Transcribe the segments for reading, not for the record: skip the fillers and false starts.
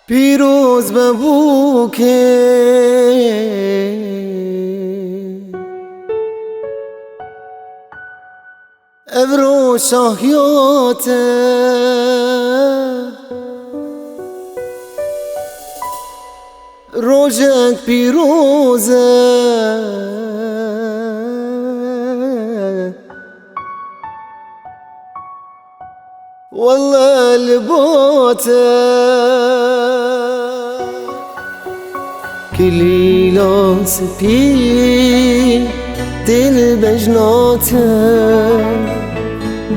پیروز ببو که ابرو شاهیاته روزك پیروزه والله لبوته كلي سپی دل بجناته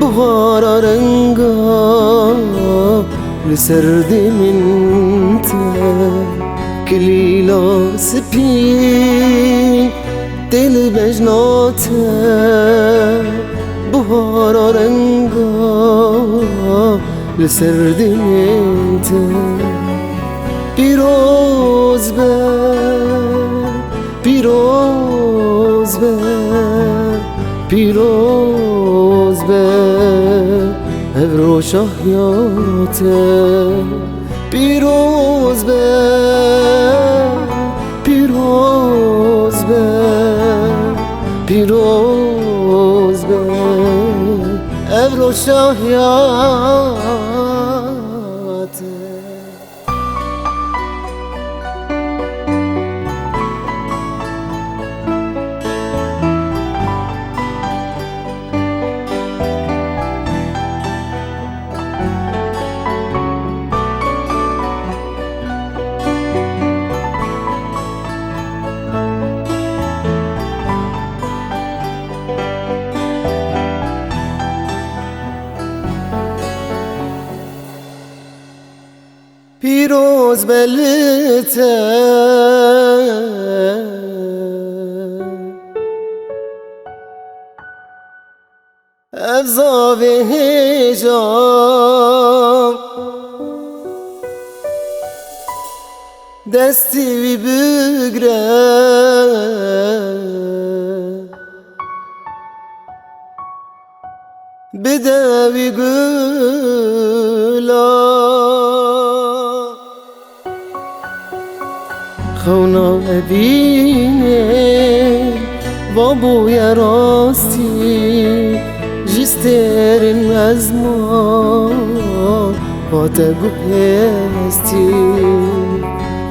بغار رنگا لسرد منته كلي سپی دل بجناته بغار رنگا لسرد منته پیروز به ابرو شاهیاته پیروز به ابرو شاهیاته پیروز بلته افزا به هجام دستی بگره بده بگلا خونا بینه و بوی راستی جسترین از ما با تگو هستی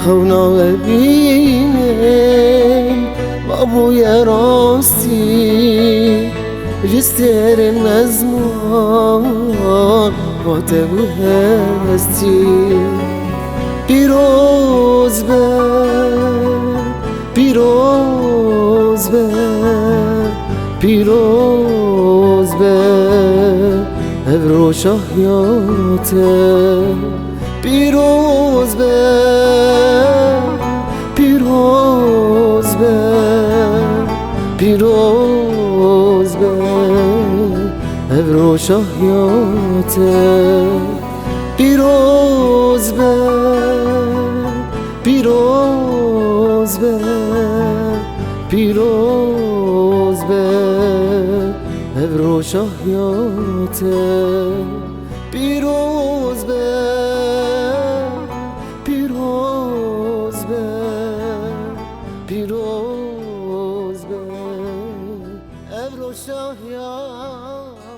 خونا بینه و بوی راستی جسترین از ما با تگو هستی پیروز به ابرو شاهیاته پیروز به ابرو شاهیاته پیروز به ابرو شاهیاته پیروز به ابرو شاهیاته